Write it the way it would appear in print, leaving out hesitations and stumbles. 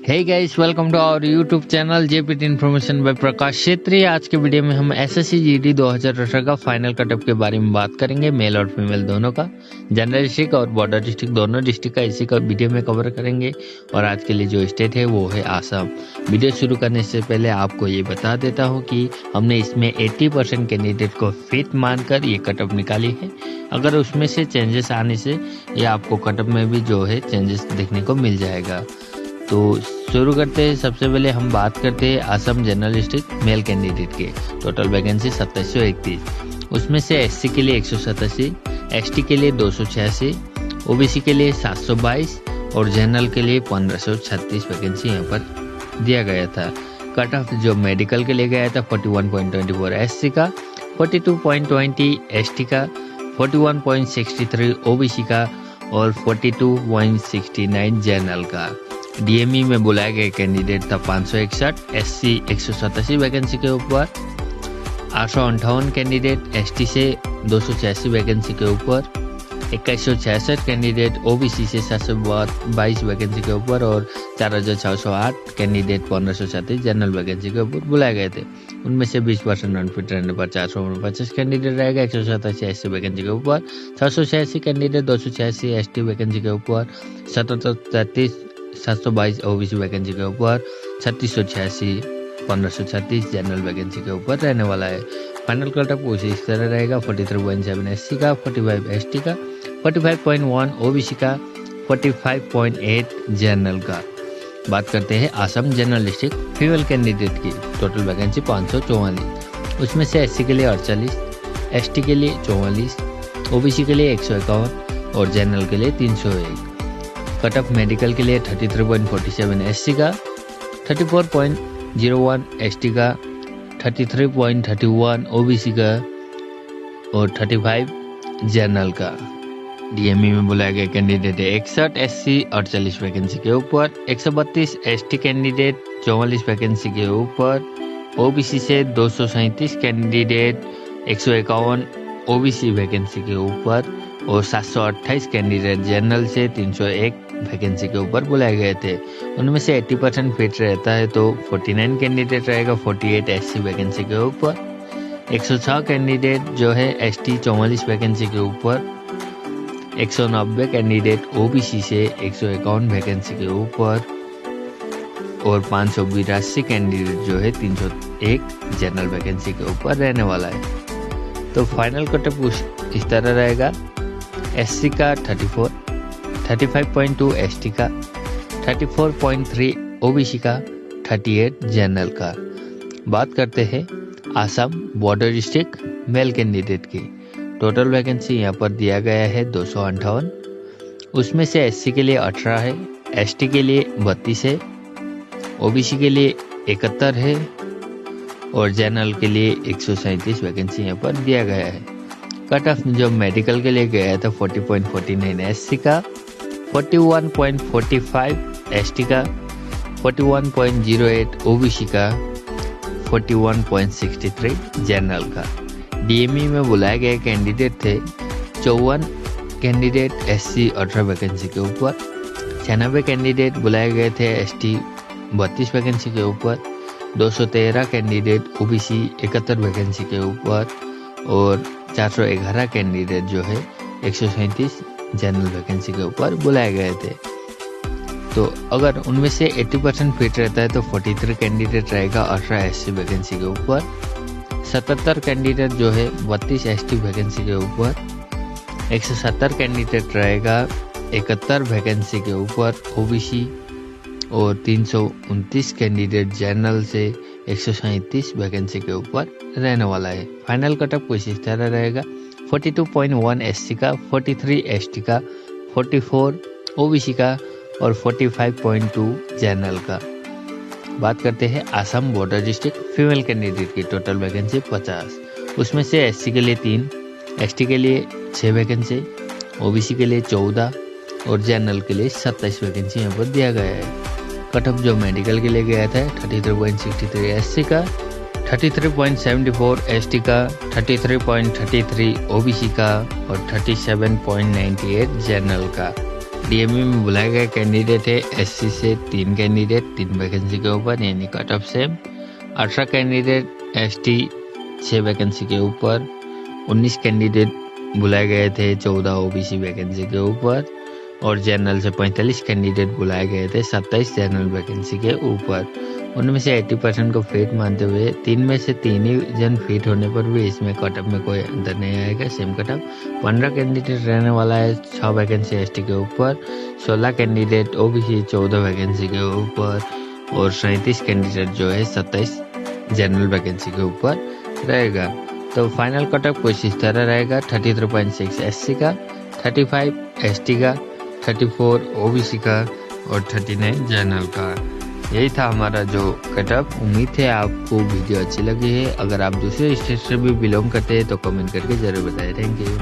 Hey guys, welcome to our YouTube channel JPT information by Prakash Kshetri. आज के video में हम एसएससी जीडी 2018 का फाइनल कटअप के बारे में बात करेंगे। मेल और फीमेल दोनों का, जनरल डिस्ट्रिक्ट और बॉर्डर डिस्ट्रिक्ट दोनों डिस्ट्रिक्ट का इसी का वीडियो में कवर करेंगे। और आज के लिए जो स्टेट है वो है आसाम। वीडियो शुरू करने से पहले आपको ये बता देता हूँ कि हमने इसमें 80% कैंडिडेट को फिट मानकर ये कटअप निकाली है। अगर उसमें से चेंजेस आने से ये आपको कटअप में भी जो है चेंजेस देखने को मिल जाएगा। तो शुरू करते हैं। सबसे पहले हम बात करते हैं Assam general district male candidate के। टोटल वैकेंसी 2731, उसमें से एससी के लिए 187, एसटी के लिए 286, ओबीसी के लिए 722 और जनरल के लिए 1536 वैकेंसी यहाँ पर दिया गया था। कट ऑफ जो मेडिकल के लिए गया था 41.24 एससी का, 42.20 एसटी का, 41.63 ओबीसी का और 42.69 जनरल का। डीएमई में बुलाया गया कैंडिडेट था 561, एससी 187 वैकेंसी के ऊपर, 858 कैंडिडेट एसटी से 286 वैकेंसी के ऊपर, 2166 कैंडिडेट ओबीसी से 722 वैकेंसी के ऊपर और 4608 कैंडिडेट 1536 जनरल वैकेंसी के ऊपर बुलाए गए थे। उनमें से 20% अनफिट रहने पर 450 कैंडिडेट रहेगा 187 एससी वैकेंसी के ऊपर, 686 कैंडिडेट 286 एसटी वैकेंसी के ऊपर, 722 ओबीसी वैकेंसी के ऊपर, 3686 1536 जनरल वैकेंसी के ऊपर रहने वाला है। फाइनल कटअप कुछ इस तरह रहेगा। 43.7 एससी का, 45 एसटी का, 45.1 ओबीसी का, 45.8 जनरल का। बात करते हैं Assam general district female candidate की। टोटल वैकेंसी 544, उसमें से एससी के लिए 48, एसटी के लिए 44, ओबीसी के लिए 151 और जनरल के लिए 301। कटअप मेडिकल के लिए 33.47 एससी का, 34.01 एसटी का, 33.31 ओबीसी का और 35 जनरल का। डीएमई में बुलाया गया कैंडिडेट है 61 एससी 48 वैकेंसी के ऊपर, 132 एसटी कैंडिडेट 44 वैकेंसी के ऊपर, ओबीसी से 237 कैंडिडेट 151 ओबीसी वैकेंसी के ऊपर और 728 कैंडिडेट जनरल से 301 वैकेंसी के ऊपर बुलाए गए थे। उनमें से 80% फिट रहता है तो 49 कैंडिडेट रहेगा 48 एससी वैकेंसी के ऊपर, 106 कैंडिडेट जो है एसटी 44 वैकेंसी के ऊपर, 190 कैंडिडेट ओबीसी से 151 वैकेंसी के ऊपर और 582 कैंडिडेट जो है 301 जनरल वैकेंसी के ऊपर रहने वाला है। तो फाइनल कटअप इस तरह रहेगा। एससी का 34, 35.2 एसटी का, 34.3 ओबीसी का, 38 जनरल का। बात करते हैं Assam border district male candidate की। टोटल वैकेंसी यहाँ पर दिया गया है 258, उसमें से एससी के लिए 18 है, एसटी के लिए 32 है, ओबीसी के लिए 71 है और जनरल के लिए 137 वैकेंसी यहाँ पर दिया गया है। कट ऑफ जो मेडिकल के लिए गया था 40.49 एससी का, 41.45 एसटी का, 41.08 ओबीसी का, 41.63 जनरल का। डीएमई में बुलाए गए कैंडिडेट थे 54 कैंडिडेट एससी 18 वैकेंसी के ऊपर, 96 कैंडिडेट बुलाए गए थे एसटी 32 वैकेंसी के ऊपर, 213 कैंडिडेट ओबीसी 71 वैकेंसी के ऊपर और 411 कैंडिडेट जो है 137 जनरल वैकेंसी के ऊपर बुलाए गए थे। तो अगर उनमें से 80% फिट रहता है तो 43 कैंडिडेट रहेगा 18 एससी वैकेंसी के ऊपर, 77 कैंडिडेट जो है 32 एसटी वैकेंसी के ऊपर, 170 कैंडिडेट रहेगा 71 वैकेंसी के ऊपर ओबीसी और 329 कैंडिडेट जनरल से 137 वैकेंसी के ऊपर रहने वाला है। फाइनल कटअप कुछ इस तरह रहेगा। 42.1 एससी का, 43 एसटी का, 44 ओबीसी का और 45.2 जनरल का। बात करते हैं Assam border district female candidate की। टोटल वैकेंसी 50, उसमें से एससी के लिए 3, एसटी के लिए 6 वैकेंसी, ओबीसी के लिए 14 और जनरल के लिए 27 वैकेंसी यहाँ पर दिया गया है। कटअप जो मेडिकल के लिए गया था 33.63 एससी का, 33.74 एसटी का, 33.33 ओबीसी का और 37.98 जनरल का। डीएमई में बुलाए गए कैंडिडेट है एससी से 3 कैंडिडेट 3 वैकेंसी के ऊपर, यानी cut off same. 18 candidate ST 6 vacancy के ऊपर, 19 कैंडिडेट बुलाए गए थे 14 ओबीसी वैकेंसी के ऊपर, और जनरल से 45 कैंडिडेट बुलाए गए थे 27 जनरल वैकेंसी के ऊपर। उनमें से 80% को फिट मानते हुए 3 में से 3 ही जन फिट होने पर भी इसमें कटअप में कोई अंतर नहीं आएगा, सेम कटअप। 15 कैंडिडेट रहने वाला है 6 वैकेंसी एसटी के ऊपर, 16 कैंडिडेट ओबीसी 14 वैकेंसी के ऊपर, और 37 कैंडिडेट जो है 27 जनरल वैकेंसी के ऊपर रहेगा। तो फाइनल कटअप कुछ इस तरह रहेगा: 33.6 एससी का, 35 एसटी का, 34 ओबीसी का और 39 जनरल का। यही था हमारा जो कटअप। उम्मीद है आपको वीडियो अच्छी लगी है। अगर आप दूसरे स्टेट से भी बिलोंग करते हैं तो कमेंट करके जरूर बताएं। Thank you.